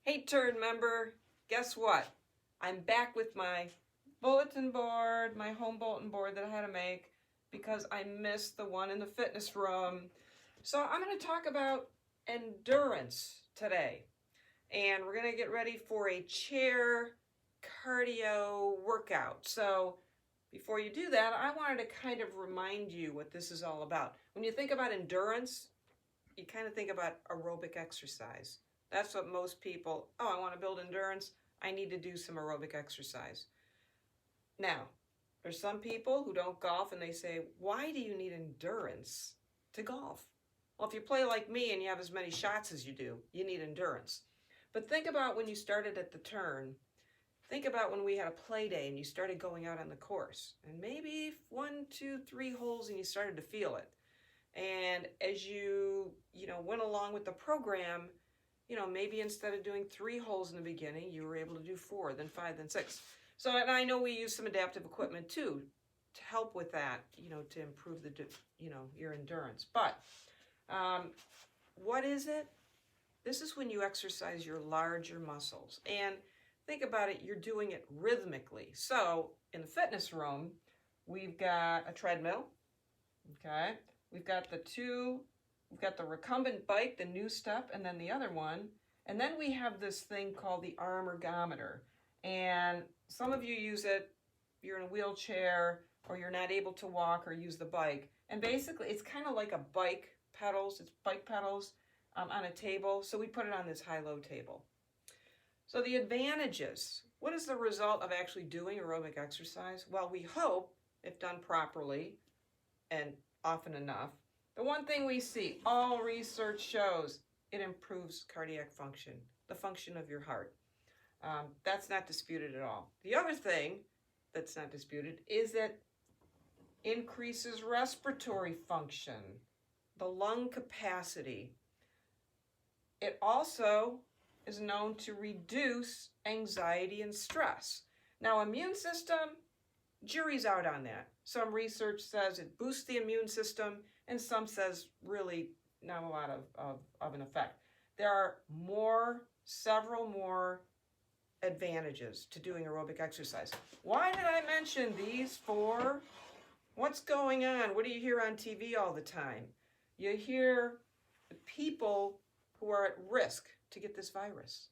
Hey, Turn member, guess what? I'm back with my bulletin board, my home bulletin board that I had to make because I missed the one in the fitness room. So I'm going to talk about endurance today. And we're going to get ready for a chair cardio workout. So before you do that, I wanted to kind of remind you what this is all about. When you think about endurance, you kind of think about aerobic exercise. That's what most people, oh, I want to build endurance, I need to do some aerobic exercise. Now, there's some people who don't golf and they say, why do you need endurance to golf? Well, if you play like me and you have as many shots as you do, you need endurance. But think about when you started at the turn. Think about when we had a play day and you started going out on the course. And maybe 1, 2, 3 holes and you started to feel it. And as you went along with the program, maybe instead of doing 3 holes in the beginning, you were able to do 4, then 5, then 6. So, and I know we use some adaptive equipment too to help with that, to improve the, your endurance. But what is it? This is when you exercise your larger muscles. And think about it, you're doing it rhythmically. So in the fitness room, we've got a treadmill, okay? We've got the recumbent bike, the new step, and then the other one. And then we have this thing called the arm ergometer. And some of you use it, you're in a wheelchair, or you're not able to walk or use the bike. And basically, it's kind of like a bike pedals. It's bike pedals on a table. So we put it on this high-low table. So the advantages. What is the result of actually doing aerobic exercise? Well, we hope, if done properly and often enough, the one thing we see, all research shows, it improves cardiac function, the function of your heart. That's not disputed at all. The other thing that's not disputed is that increases respiratory function, the lung capacity. It also is known to reduce anxiety and stress. Now, immune system, jury's out on that. Some research says it boosts the immune system, and some says really not a lot of an effect. There are several more advantages to doing aerobic exercise. Why did I mention these 4? What's going on? What do you hear on TV all the time? You hear people who are at risk to get this virus.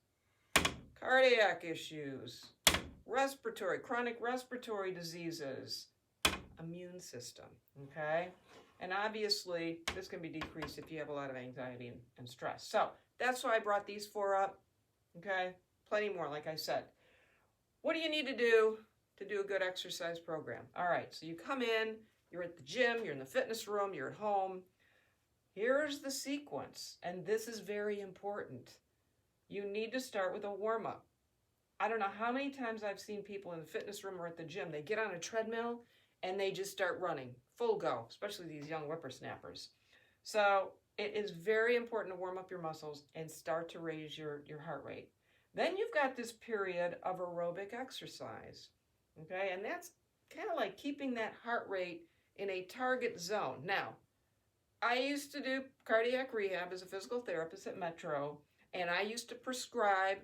Cardiac issues, chronic respiratory diseases, immune system, okay? And obviously, this can be decreased if you have a lot of anxiety and stress. So that's why I brought these 4 up, okay? Plenty more, like I said. What do you need to do a good exercise program? All right, so you come in, you're at the gym, you're in the fitness room, you're at home. Here's the sequence, and this is very important. You need to start with a warm-up. I don't know how many times I've seen people in the fitness room or at the gym, they get on a treadmill and they just start running, full go, especially these young whippersnappers. So it is very important to warm up your muscles and start to raise your heart rate. Then you've got this period of aerobic exercise, okay? And that's kind of like keeping that heart rate in a target zone. Now, I used to do cardiac rehab as a physical therapist at Metro, and I used to prescribe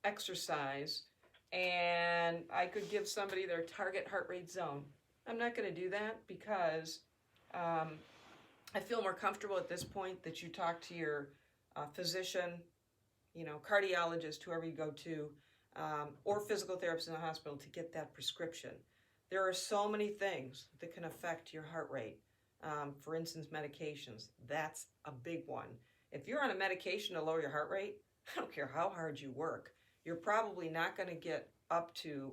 exercise, and I could give somebody their target heart rate zone. I'm not going to do that because I feel more comfortable at this point that you talk to your physician, cardiologist, whoever you go to, or physical therapist in the hospital to get that prescription. There are so many things that can affect your heart rate. For instance, medications. That's a big one. If you're on a medication to lower your heart rate, I don't care how hard you work, you're probably not going to get up to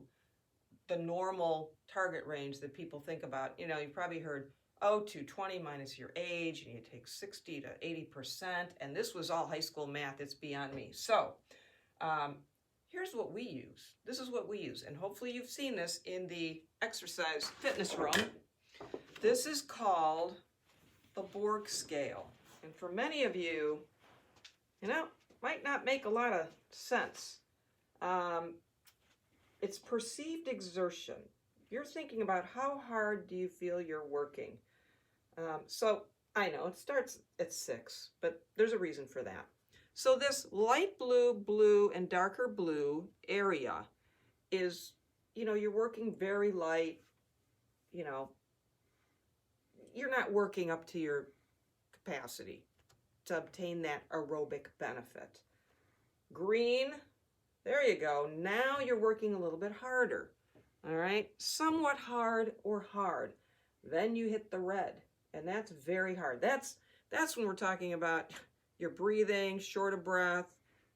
the normal target range that people think about. You probably heard, 220 minus your age, and you take 60 to 80%, and this was all high school math. It's beyond me. So here's what we use. This is what we use, and hopefully you've seen this in the exercise fitness room. This is called the Borg scale, and for many of you, might not make a lot of sense. It's perceived exertion. You're thinking about how hard do you feel you're working. So I know it starts at 6, but there's a reason for that. So this light blue, blue, and darker blue area is, you're working very light, you're not working up to your capacity to obtain that aerobic benefit. Green, there you go. Now you're working a little bit harder, all right? Somewhat hard or hard. Then you hit the red, and that's very hard. That's when we're talking about you're breathing, short of breath,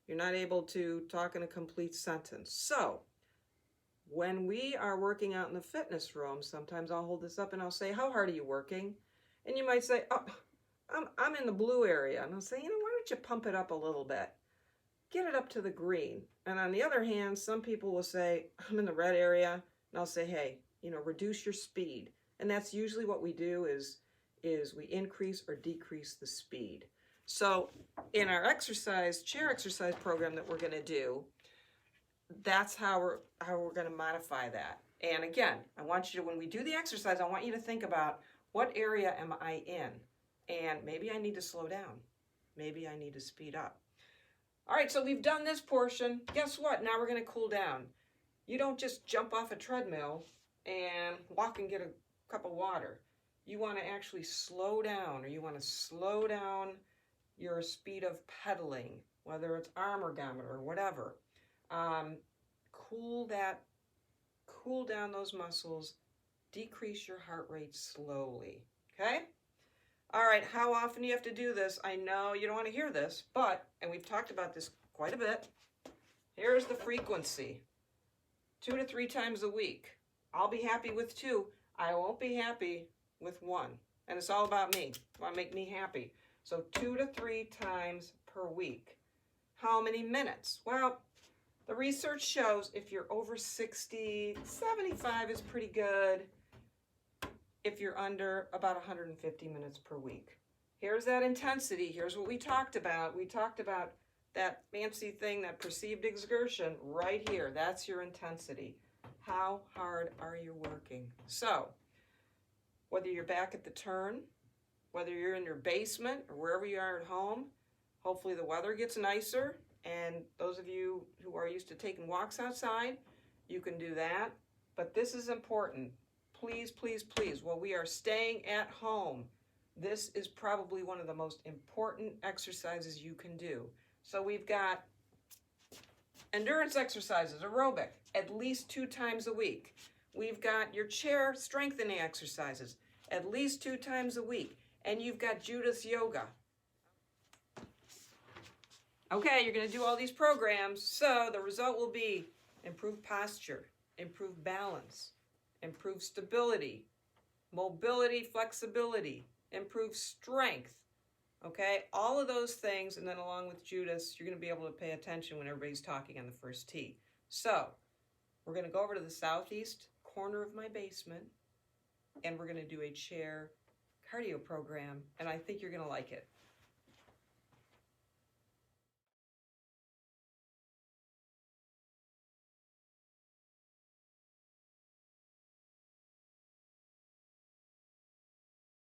you're not able to talk in a complete sentence. So when we are working out in the fitness room, sometimes I'll hold this up and I'll say, how hard are you working? And you might say, oh, I'm in the blue area. And I'll say, why don't you pump it up a little bit? Get it up to the green. And on the other hand, some people will say, I'm in the red area. And I'll say, hey, reduce your speed. And that's usually what we do is we increase or decrease the speed. So in our chair exercise program that we're going to do, that's how we're going to modify that. And again, I want you to, when we do the exercise, I want you to think about what area am I in? And maybe I need to slow down. Maybe I need to speed up. All right, so we've done this portion. Guess what? Now we're going to cool down. You don't just jump off a treadmill and walk and get a cup of water. You want to actually slow down, or you want to slow down your speed of pedaling, whether it's arm ergometer or whatever. Cool down those muscles, decrease your heart rate slowly, okay? All right, how often do you have to do this? I know you don't want to hear this, and we've talked about this quite a bit, here's the frequency. 2 to 3 times a week. I'll be happy with 2. I won't be happy with 1. And it's all about me. You want to make me happy. So 2 to 3 times per week. How many minutes? Well, the research shows if you're over 60, 75 is pretty good. If you're under, about 150 minutes per week. Here's that intensity. Here's what we talked about. We talked about that fancy thing, that perceived exertion right here. That's your intensity. How hard are you working? So, whether you're back at the turn, whether you're in your basement or wherever you are at home, hopefully the weather gets nicer. And those of you who are used to taking walks outside, you can do that. But this is important. Please, please, please, while we are staying at home, this is probably one of the most important exercises you can do. So we've got endurance exercises, aerobic, at least 2 times a week. We've got your chair strengthening exercises, at least 2 times a week. And you've got Judith's yoga. Okay, you're going to do all these programs, so the result will be improved posture, improved balance, improved stability, mobility, flexibility, improved strength, okay? All of those things, and then along with Judith's, you're going to be able to pay attention when everybody's talking on the first tee. So, we're going to go over to the southeast corner of my basement, and we're going to do a chair cardio program, and I think you're going to like it.